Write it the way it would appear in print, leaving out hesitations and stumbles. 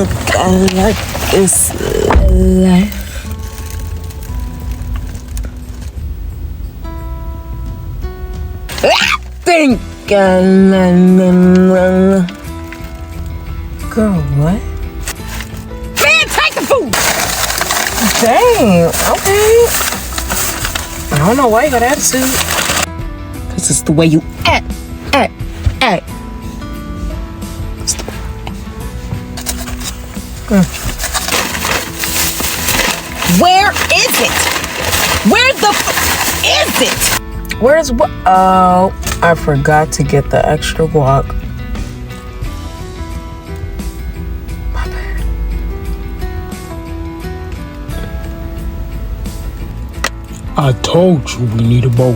think I like this life. I think I like. Girl, what? Man, take the food! Dang, okay. I don't know why you got attitude. Cause it's the way you act. Where is it? Where the is it? Where's what? Oh, I forgot to get the extra guac. My bad. I told you we need a boat.